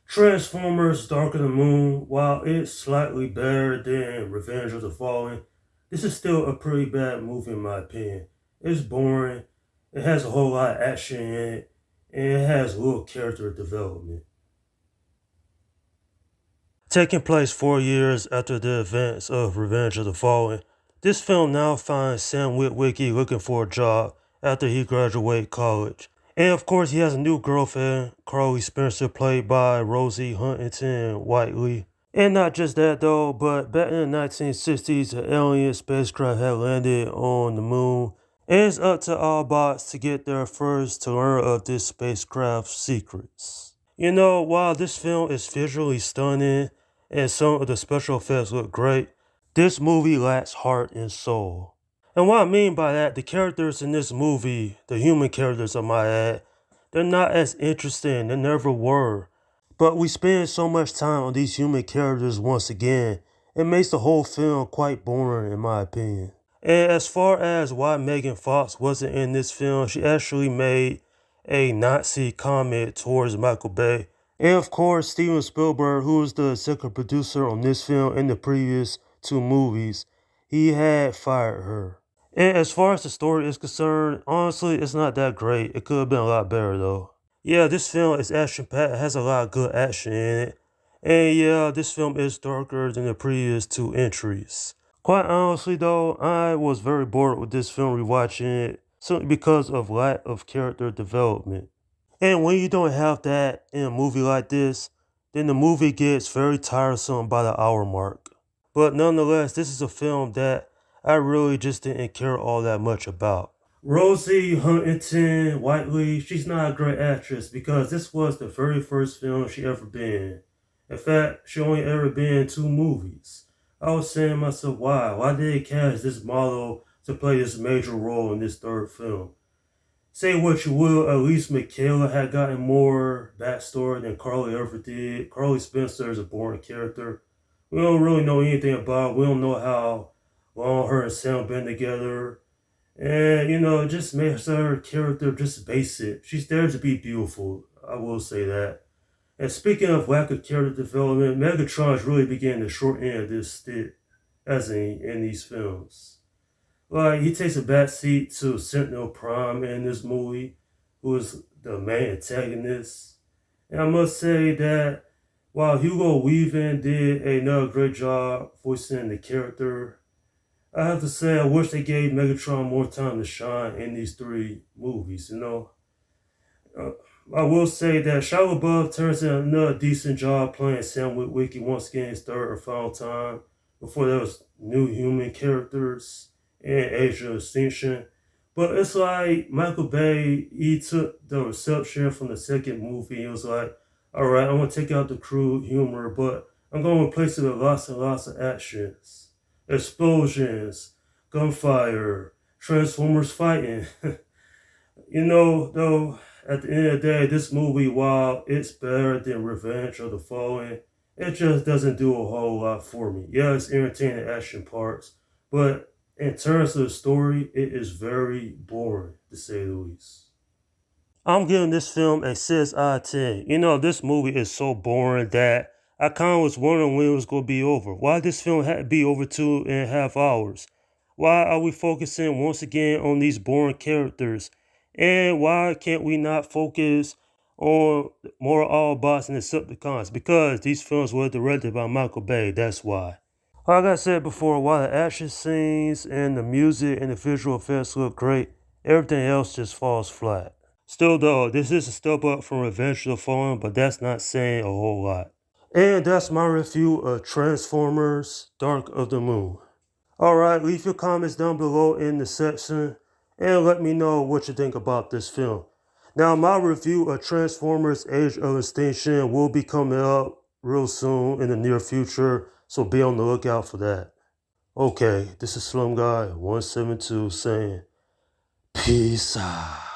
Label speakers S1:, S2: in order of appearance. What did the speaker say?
S1: Transformers Dark of the Moon, while it's slightly better than Revenge of the Fallen, this is still a pretty bad movie in my opinion. It's boring, it has a whole lot of action in it, and it has little character development. Taking place 4 years after the events of Revenge of the Fallen, this film now finds Sam Witwicky looking for a job after he graduates college. And of course, he has a new girlfriend, Carly Spencer, played by Rosie Huntington Whiteley. And not just that though, but back in the 1960s, an alien spacecraft had landed on the moon. And it's up to Autobots to get there first to learn of this spacecraft's secrets. While this film is visually stunning and some of the special effects look great, this movie lacks heart and soul. And what I mean by that, the characters in this movie, the human characters I might add, they're not as interesting, they never were. But we spend so much time on these human characters once again, it makes the whole film quite boring in my opinion. And as far as why Megan Fox wasn't in this film, she actually made a Nazi comment towards Michael Bay. And of course, Steven Spielberg, who was the executive producer on this film and the previous two movies, he had fired her. And as far as the story is concerned, honestly, it's not that great. It could have been a lot better though. Yeah, this film is action packed, it has a lot of good action in it. And yeah, this film is darker than the previous two entries. Quite honestly though, I was very bored with this film rewatching it simply because of lack of character development. And when you don't have that in a movie like this, then the movie gets very tiresome by the hour mark. But nonetheless, this is a film that I really just didn't care all that much about. Rosie Huntington Whiteley, she's not a great actress because this was the very first film she ever been in. In fact, she only ever been in two movies. I was saying to myself, why? Why did they cast this model to play this major role in this third film? Say what you will, at least Michaela had gotten more backstory than Carly ever did. Carly Spencer is a boring character. We don't really know anything about her. We don't know how long her and Sam been together. And, it just makes her character just basic. She's there to be beautiful. I will say that. And speaking of lack of character development, Megatron's really beginning the short end of this stick as in these films. Like, he takes a backseat to Sentinel Prime in this movie, who is the main antagonist. And I must say that while Hugo Weaving did another great job voicing the character, I have to say I wish they gave Megatron more time to shine in these three movies. Uh, I will say that Shia LaBeouf turns in another decent job playing Sam Witwicky once again his third or final time. Before there was new human characters and Age of Extinction. But it's like Michael Bay, he took the reception from the second movie. He was like, all right, I'm going to take out the crude humor, but I'm going to replace it with lots and lots of actions, explosions, gunfire, Transformers fighting. Though, at the end of the day, this movie, while it's better than Revenge of the Fallen, it just doesn't do a whole lot for me. Yeah, it's entertaining action parts, but in terms of the story, it is very boring, to say the least. I'm giving this film a 6 out of 10. This movie is so boring that I kind of was wondering when it was going to be over. Why this film had to be over 2.5 hours? Why are we focusing once again on these boring characters? And why can't we not focus on more Autobots and Decepticons? Because these films were directed by Michael Bay, that's why. Like I said before, while the action scenes and the music and the visual effects look great, everything else just falls flat. Still though, this is a step up from Revenge of the Fallen, but that's not saying a whole lot. And that's my review of Transformers Dark of the Moon. Alright, leave your comments down below in the section and let me know what you think about this film. Now, my review of Transformers Age of Extinction will be coming up real soon in the near future, so be on the lookout for that. Okay, this is Slum Guy 172 saying, peace out.